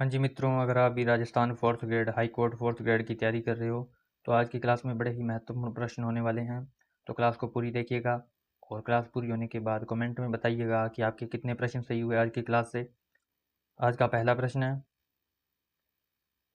हाँ जी मित्रों, अगर आप भी Rajasthan fourth grade high court fourth grade की तैयारी कर रहे हो तो आज की क्लास में बड़े ही महत्वपूर्ण प्रश्न होने वाले हैं। तो क्लास को पूरी देखिएगा और क्लास पूरी होने के बाद कमेंट में बताइएगा कि आपके कितने प्रश्न सही हुए आज की क्लास से। आज का पहला प्रश्न है,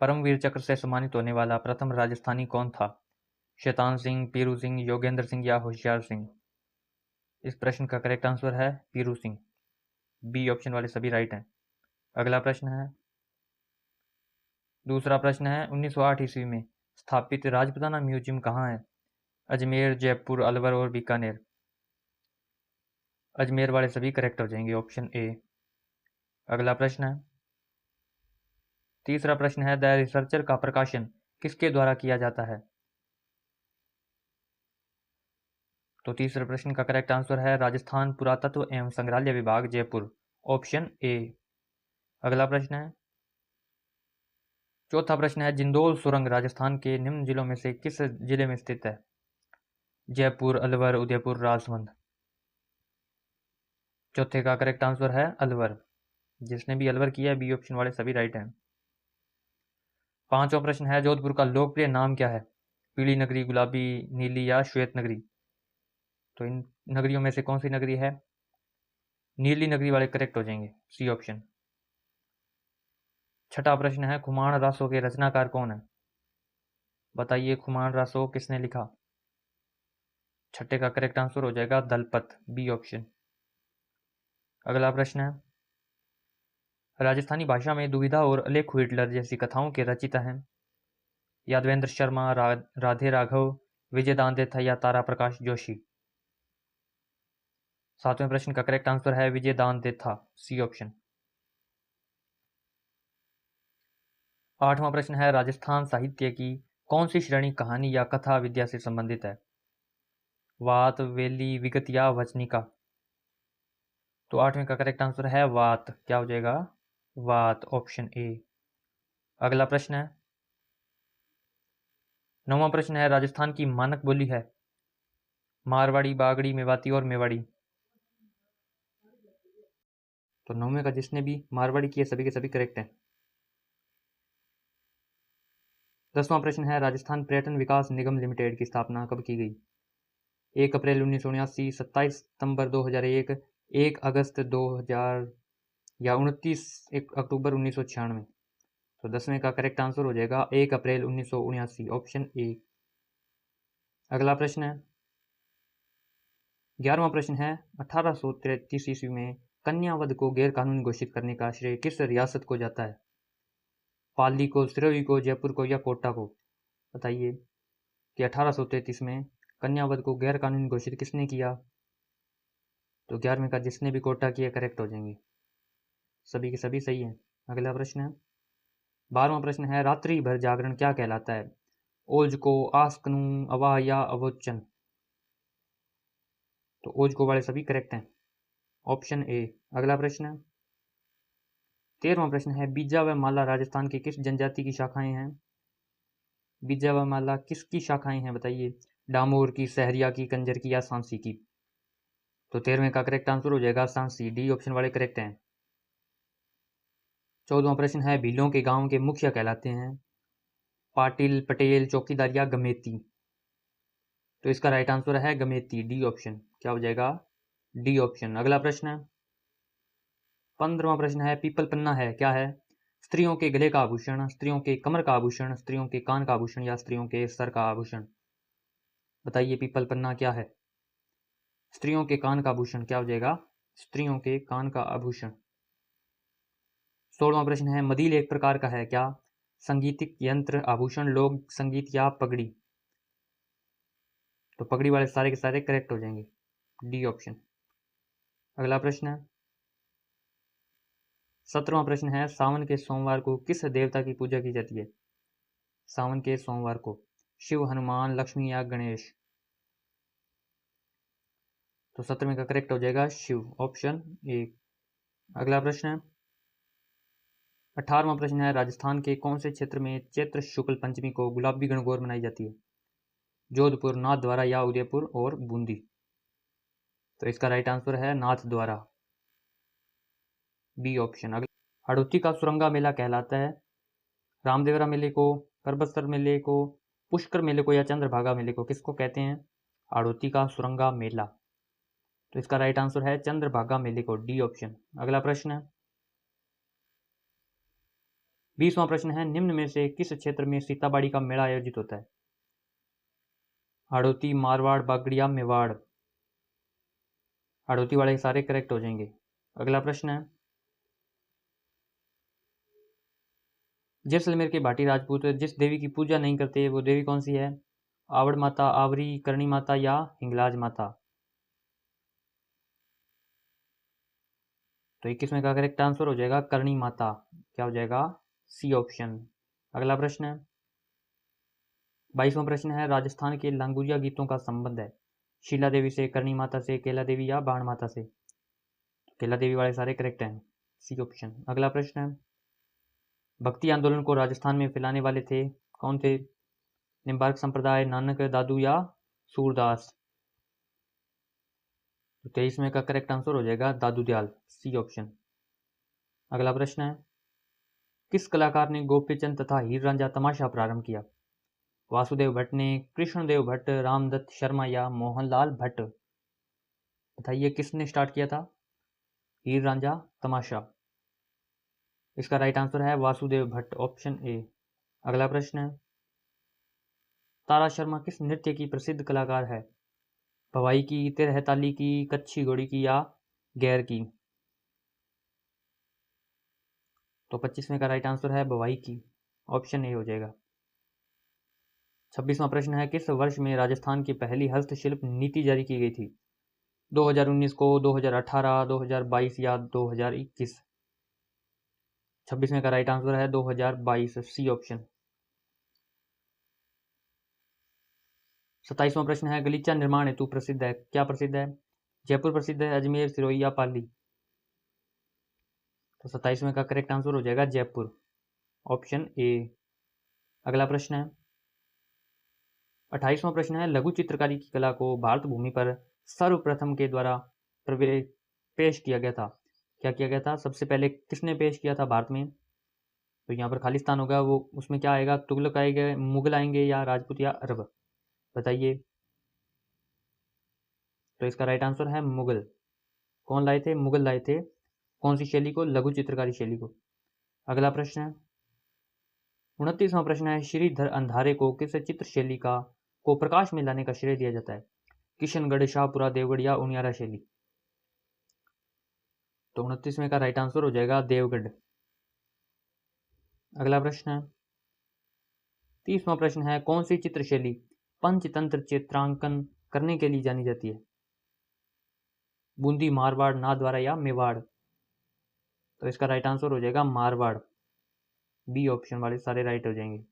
परमवीर चक्र से सम्मानित होने वाला प्रथम राजस्थानी कौन था? शैतान सिंह, पीरू सिंह, योगेंद्र सिंह या होशियार सिंह? इस प्रश्न का करेक्ट आंसर है पीरू सिंह। बी ऑप्शन वाले सभी राइट हैं। अगला प्रश्न है, दूसरा प्रश्न है, 1908 ईस्वी में स्थापित राजपूताना म्यूजियम कहाँ है? अजमेर, जयपुर, अलवर और बीकानेर? अजमेर वाले सभी करेक्ट हो जाएंगे, ऑप्शन ए। अगला प्रश्न है, तीसरा प्रश्न है, द रिसर्चर का प्रकाशन किसके द्वारा किया जाता है? तो तीसरे प्रश्न का करेक्ट आंसर है राजस्थान पुरातत्व एवं संग्रहालय विभाग, जयपुर, ऑप्शन ए। अगला प्रश्न है, चौथा प्रश्न है, जिंदोल सुरंग राजस्थान के निम्न जिलों में से किस जिले में स्थित है? जयपुर, अलवर, उदयपुर, राजसमंद? चौथे का करेक्ट आंसर है अलवर। जिसने भी अलवर किया है, बी ऑप्शन वाले सभी राइट हैं। पांचवा प्रश्न है, जोधपुर का लोकप्रिय नाम क्या है? पीली नगरी, गुलाबी, नीली या श्वेत नगरी? तो इन नगरियों में से कौन सी नगरी है? नीली नगरी वाले करेक्ट हो जाएंगे, सी ऑप्शन। छठा प्रश्न है, खुमान रासो के रचनाकार कौन है? बताइए, खुमान रासो किसने लिखा? छठे का करेक्ट आंसर हो जाएगा दलपत, बी ऑप्शन। अगला प्रश्न है, राजस्थानी भाषा में दुविधा और अलेखु हिटलर जैसी कथाओं के रचिता हैं? यादवेंद्र शर्मा, राधे राघव, विजय दानदेथा या तारा प्रकाश जोशी? सातवें प्रश्न का करेक्ट आंसर है विजय दानदेथा, सी ऑप्शन। आठवां प्रश्न है, राजस्थान साहित्य की कौन सी श्रेणी कहानी या कथा विद्या से संबंधित है? वात, वेली, विगत या वचनिका? तो आठवें का करेक्ट आंसर है वात। क्या हो जाएगा? वात, ऑप्शन ए। अगला प्रश्न है, नौवां प्रश्न है, राजस्थान की मानक बोली है? मारवाड़ी, बागड़ी, मेवाती और मेवाड़ी? तो नौवें का जिसने भी मारवाड़ी किए सभी के सभी करेक्ट हैं। दसवां प्रश्न है, राजस्थान पर्यटन विकास निगम लिमिटेड की स्थापना कब की गई? 1 अप्रैल 1979, 27 सितंबर 2001, 1 अगस्त 2000 या 29 अक्टूबर 1996? तो 10वें का करेक्ट आंसर हो जाएगा 1 अप्रैल 1979, ऑप्शन ए। अगला प्रश्न है, 11वां प्रश्न है, 1833 ईस्वी में कन्यावध को गैर कानूनी घोषित करने का श्रेय किस रियासत को जाता है? पाली को, सिरोही को, जयपुर को या कोटा को? बताइए कि 1833 में कन्यावध को गैर कानूनी घोषित किसने किया? तो 11वें का जिसने भी कोटा किया करेक्ट हो जाएंगे, सभी के सभी सही हैं। अगला प्रश्न है, 12वां प्रश्न है, रात्रि भर जागरण क्या कहलाता है? ओज को, आस्कनू, अवाह या अवोचन? तो ओज को वाले सभी करेक्ट हैं, ऑप्शन ए। अगला प्रश्न है, 13वां प्रश्न है, बीजा व माला राजस्थान की किस जनजाति की शाखाएं हैं? बीजा व माला किसकी शाखाएं हैं बताइए? डामोर की, सहरिया की, कंजर की या सांसी की? तो 13वें का करेक्ट आंसर हो जाएगा सांसी, डी ऑप्शन वाले करेक्ट हैं। 14वां प्रश्न है, भीलों के गांव के मुखिया कहलाते हैं? पाटिल, पटेल, चौकीदार या गमेती? तो इसका राइट आंसर है गमेती, डी ऑप्शन। क्या हो जाएगा? D option. अगला प्रश्न है, 15वां प्रश्न है, पीपल पन्ना है क्या है? स्त्रियों के गले का आभूषण, स्त्रियों के कमर का आभूषण, स्त्रियों के कान का आभूषण या स्त्रियों के सर का आभूषण? बताइए पीपल पन्ना क्या है? स्त्रियों के कान का आभूषण। क्या हो जाएगा? स्त्रियों के कान का आभूषण। 16वां प्रश्न है, मदील एक प्रकार का है क्या? संगीतिक यंत्र, आभूषण, लोक संगीत या पगड़ी? तो पगड़ी वाले सारे के सारे करेक्ट हो जाएंगे, डी ऑप्शन। अगला प्रश्न है, 17वां प्रश्न है, सावन के सोमवार को किस देवता की पूजा की जाती है? सावन के सोमवार को शिव, हनुमान, लक्ष्मी या गणेश? तो 17वें का करेक्ट हो जाएगा शिव, ऑप्शन ए। अगला प्रश्न है, 18वां प्रश्न है, राजस्थान के कौन से क्षेत्र में चैत्र शुक्ल पंचमी को गुलाबी गणगौर मनाई जाती है? जोधपुर, नाथद्वारा या उदयपुर और बूंदी? तो इसका राइट आंसर है नाथद्वारा, बी ऑप्शन। हाड़ौती का सुरंगा मेला कहलाता है रामदेवरा मेले को, करबसर मेले को, पुष्कर मेले को या चंद्रभागा मेले को, किसको कहते हैं? हाड़ौती का सुरंगा मेला। तो इसका राइट आंसर है चंद्रभागा मेले को, डी ऑप्शन। अगला प्रश्न है 20वां प्रश्न है, निम्न में से किस क्षेत्र में सीताबाड़ी का मेला आयोजित होता है? हाड़ौती, मारवाड़, बागड़िया, मेवाड़। हाड़ौती वाले सारे करेक्ट हो जाएंगे। अगला प्रश्न है, जैसलमेर के भाटी राजपूत जिस देवी की पूजा नहीं करते वो देवी कौन सी है? आवड़ माता, आवरी, करणी माता या हिंगलाज माता। तो 21 में का करेक्ट आंसर हो जाएगा करणी माता। क्या हो जाएगा? C option. अगला प्रश्न है 22वां प्रश्न है, राजस्थान के लांगुरिया गीतों का संबंध है शीला देवी से, करणी माता से, केला देवी या बाण माता से। केला देवी वाले सारे करेक्ट हैं, सी ऑप्शन। अगला प्रश्न है, भक्ति आंदोलन को राजस्थान में फैलाने वाले थे कौन थे? निम्बार्क संप्रदाय, नानक, दादू या सूरदास। तो 23 में का करेक्ट आंसर हो जाएगा दादू दयाल, सी ऑप्शन। अगला प्रश्न है, किस कलाकार ने गोपीचंद तथा हीर रांझा तमाशा प्रारंभ किया? वासुदेव भट्ट ने, कृष्णदेव भट्ट, रामदत्त शर्मा या मोहनलाल भट्ट। बताइए किसने स्टार्ट किया था हीर रांझा तमाशा? इसका राइट आंसर है वासुदेव भट्ट, ऑप्शन ए। अगला प्रश्न है, तारा शर्मा किस नृत्य की प्रसिद्ध कलाकार है? भवाई की, तिरहताली की, कच्छी घोड़ी की या गैर की। तो 25 में का राइट आंसर है भवाई की, ऑप्शन ए हो जाएगा। 26वां प्रश्न है, किस वर्ष में राजस्थान की पहली हस्तशिल्प नीति जारी की गई थी? 2019 को, 2018, 2022 या 2021। 26 में का राइट आंसर है 2022, सी ऑप्शन। 27वां प्रश्न है, गलीचा निर्माण हेतु प्रसिद्ध है, क्या प्रसिद्ध है? जयपुर प्रसिद्ध है, अजमेर, सिरोही या पाली। तो 27 में का करेक्ट आंसर हो जाएगा जयपुर, ऑप्शन ए। अगला प्रश्न है 28वां प्रश्न है, लघु चित्रकारी की कला को भारत भूमि पर सर्वप्रथम के द्वारा पेश किया गया था, क्या किया गया था? सबसे पहले किसने पेश किया था भारत में? तो यहाँ पर खालिस्तान होगा, वो उसमें क्या आएगा? तुगलक आएंगे, मुगल आएंगे या राजपूत या अरब। बताइए। तो इसका राइट आंसर है मुगल। कौन लाए थे? मुगल लाए थे। कौन सी शैली को? लघु चित्रकारी शैली को। अगला प्रश्न है 29वां प्रश्न है, श्रीधर अंधारे को किस चित्र शैली का को प्रकाश में लाने का श्रेय दिया जाता है? किशनगढ़, शाहपुरा, देवगढ़ या उनियारा शैली। तो 29वें का राइट आंसर हो जाएगा देवगढ़। अगला प्रश्न है 30वां प्रश्न है, कौन सी चित्र शैली पंचतंत्र चित्रांकन करने के लिए जानी जाती है? बूंदी, मारवाड़, नाथद्वारा या मेवाड़। तो इसका राइट आंसर हो जाएगा मारवाड़, बी ऑप्शन वाले सारे राइट हो जाएंगे।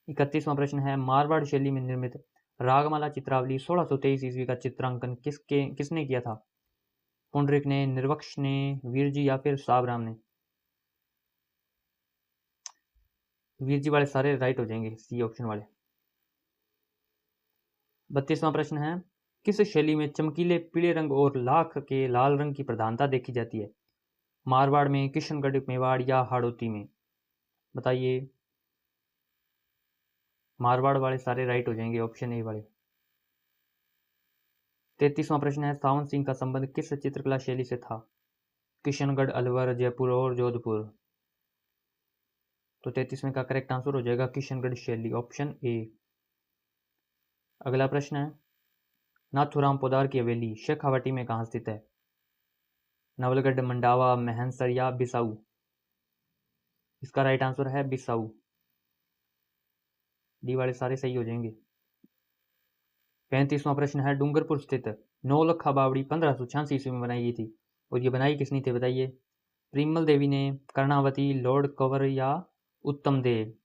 31वां प्रश्न है, मारवाड़ शैली में निर्मित रागमाला चित्रावली 1623 ईस्वी का चित्रांकन किसने किया था? पुंडरीक ने, निर्वक्ष ने, वीरजी या फिर साबराम ने। वीरजी वाले सारे राइट हो जाएंगे, सी ऑप्शन वाले। 32वां प्रश्न है, किस शैली में चमकीले पीले रंग और लाख के लाल रंग की प्रधानता देखी जाती है? मारवाड़ में, किशनगढ़, मेवाड़ या हाड़ौती में। बताइए। मारवाड़ वाले सारे राइट हो जाएंगे, ऑप्शन ए वाले। 33वां प्रश्न है, सावन सिंह का संबंध किस चित्रकला शैली से था? किशनगढ़, अलवर, जयपुर और जोधपुर। तो 33वें का करेक्ट आंसर हो जाएगा किशनगढ़ शैली, ऑप्शन ए। अगला प्रश्न है, नाथुराम पोदार की हवेली शेखावाटी में कहाँ स्थित है? नवलगढ़, मंडावा, महनसर या बिसाऊ। इसका राइट आंसर है बिसाऊ, डी वाले सारे सही हो जाएंगे। 35वां प्रश्न है, डूंगरपुर स्थित नौलखा बावड़ी 1586 ईस्वी में बनाई गई थी और ये बनाई किसने थी? बताइए। प्रिमल देवी ने, कर्णावती, लॉर्ड कंवर या उत्तम देव।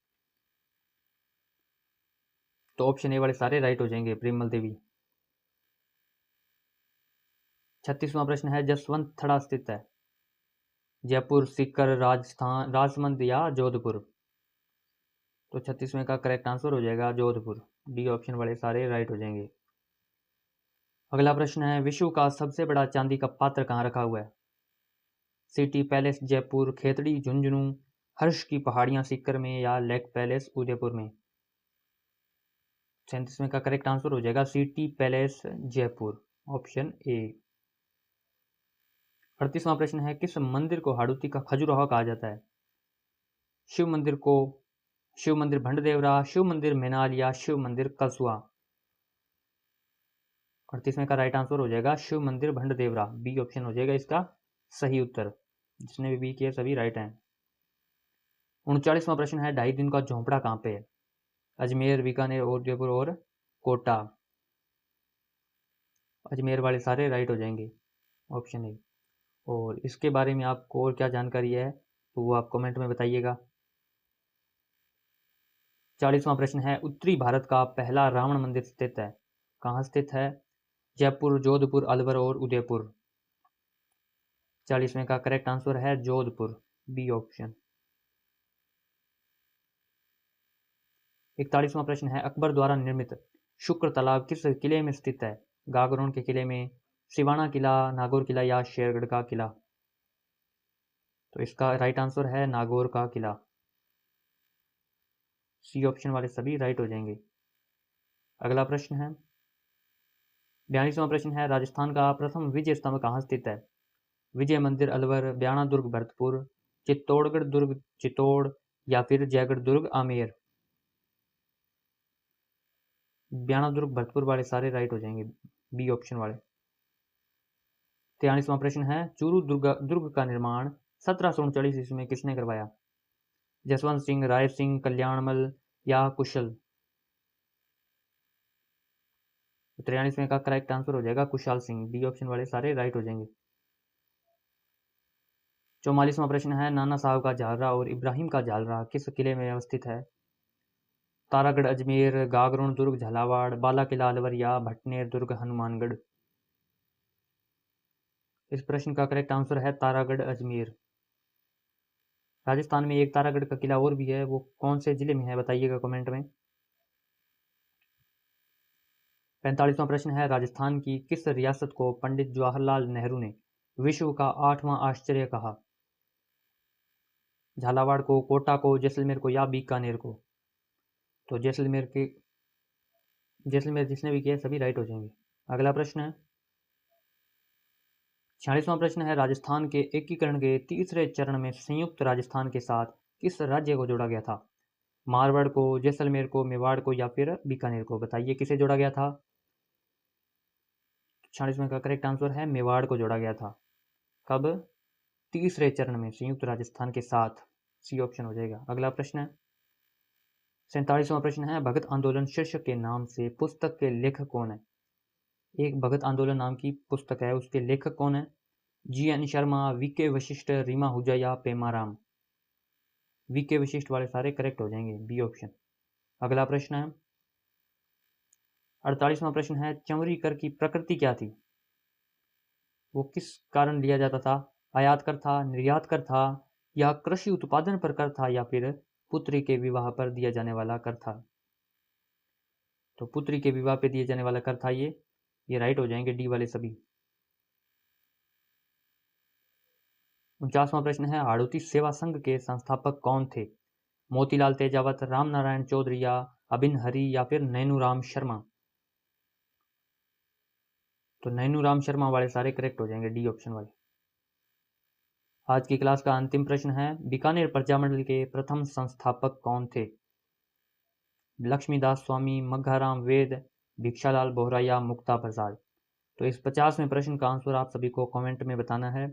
तो ऑप्शन ए वाले सारे राइट हो जाएंगे, प्रिमल देवी। 36वां प्रश्न है, जसवंत थड़ा स्थित है जयपुर, सीकर, राजस्थान, राजसमंद या जोधपुर। तो 36वें का करेक्ट आंसर हो जाएगा जोधपुर, डी ऑप्शन वाले सारे राइट हो जाएंगे। अगला प्रश्न है, विश्व का सबसे बड़ा चांदी का पात्र कहाँ रखा हुआ है? सिटी पैलेस जयपुर, खेतड़ी झुंझुनू, हर्ष की पहाड़ियां सीकर में या लेक पैलेस उदयपुर में। 37वें का करेक्ट आंसर हो जाएगा city palace Jaipur, option A. 38वां प्रश्न है, किस मंदिर को हाड़ौती का खजुराहो कहा जाता है? शिव मंदिर भंडदेवरा, शिव मंदिर मेनाल या शिव मंदिर कलसुआ। 38वें का राइट आंसर हो जाएगा शिव मंदिर भंडदेवरा, बी ऑप्शन हो जाएगा इसका सही उत्तर। जिसने भी बी किया सभी राइट हैं। 39वां प्रश्न है, 2.5 दिन का झोंपड़ा कहाँ पे है? अजमेर, बीकानेर, उदयपुर और कोटा। अजमेर वाले सारे राइट हो जाएंगे, ऑप्शन ए। और इसके बारे में आपको और क्या जानकारी है तो वो आप कमेंट में बताइएगा। 40वां प्रश्न है, उत्तरी भारत का पहला रावण मंदिर स्थित है? कहाँ स्थित है? जयपुर, जोधपुर, अलवर और उदयपुर। 40वें का करेक्ट आंसर है जोधपुर, बी ऑप्शन। 41वां प्रश्न है, अकबर द्वारा निर्मित शुक्र तालाब किस किले में स्थित है? गागरोन के किले में, सिवाना किला, नागौर किला या शेरगढ़ का किला। तो इसका राइट आंसर है नागौर का किला, सी ऑप्शन वाले सभी राइट हो जाएंगे। अगला प्रश्न है, 42वां प्रश्न है, राजस्थान का प्रथम विजय स्तंभ कहाँ स्थित है? विजय मंदिर अलवर, ब्याणा दुर्ग भरतपुर, चित्तौड़गढ़ दुर्ग चित्तौड़ या फिर जयगढ़ दुर्ग आमेर। ब्याणा दुर्ग भरतपुर वाले सारे राइट हो जाएंगे, बी ऑप्शन वाले। 43वां प्रश्न है, चूरू दुर्ग का निर्माण 1739 ईस्वी में किसने करवाया? जसवंत सिंह, राय सिंह, कल्याणमल या कुशल। 43वें का करेक्ट आंसर हो जाएगा कुशाल सिंह, डी ऑप्शन वाले सारे राइट हो जाएंगे। 44वां प्रश्न है, नाना साहब का झालरा और इब्राहिम का झालरा किस किले में अवस्थित है? तारागढ़ अजमेर, गागरोन दुर्ग झालावाड़, बाला किला अलवर या भटनेर दुर्ग हनुमानगढ़। इस प्रश्न का करेक्ट आंसर है तारागढ़ अजमेर। राजस्थान में एक तारागढ़ का किला और भी है, वो कौन से जिले में है बताइएगा कमेंट में। 45वां प्रश्न है, राजस्थान की किस रियासत को पंडित जवाहरलाल नेहरू ने विश्व का 8वां आश्चर्य कहा? झालावाड़ को, कोटा को, जैसलमेर को या बीकानेर को। तो जैसलमेर जिसने भी किया सभी राइट हो जाएंगे। अगला प्रश्न है, 46वां प्रश्न है, राजस्थान के एकीकरण के तीसरे चरण में संयुक्त राजस्थान के साथ किस राज्य को जोड़ा गया था? मारवाड़ को, जैसलमेर को, मेवाड़ को या फिर बीकानेर को। बताइए किसे जोड़ा गया था? 46वें का करेक्ट आंसर है मेवाड़ को जोड़ा गया था। कब? तीसरे चरण में संयुक्त राजस्थान के साथ, सी ऑप्शन हो जाएगा। अगला प्रश्न है, 47वां प्रश्न है, भगत आंदोलन शीर्षक के नाम से पुस्तक के लेखक कौन है? एक भगत आंदोलन नाम की पुस्तक है, उसके लेखक कौन है? जी.एन. शर्मा, वी.के. वशिष्ठ, रीमा हुजा या पेमाराम। वी.के. वशिष्ठ वाले सारे करेक्ट हो जाएंगे, बी ऑप्शन। अगला प्रश्न है, 48वां प्रश्न है, चंवरी कर की प्रकृति क्या थी? वो किस कारण लिया जाता था? आयात कर था, निर्यात कर था या कृषि उत्पादन पर कर था या फिर पुत्री के विवाह पर दिया जाने वाला कर था? तो पुत्री के विवाह पे दिए जाने वाला कर था ये राइट हो जाएंगे, डी वाले सभी। 49वां प्रश्न है, हाड़ौती सेवा संघ के संस्थापक कौन थे? मोतीलाल तेजावत, रामनारायण चौधरी या अबिन हरी या फिर नैनूराम शर्मा। तो नैनूराम शर्मा वाले सारे करेक्ट हो जाएंगे, डी ऑप्शन वाले। आज की क्लास का अंतिम प्रश्न है, बीकानेर प्रजामंडल के प्रथम संस्थापक कौन थे? लक्ष्मीदास स्वामी, मघाराम वेद, भिक्षालाल बोहरा या मुक्ता प्रसाद। तो इस 50वें प्रश्न का आंसर आप सभी को कमेंट में बताना है।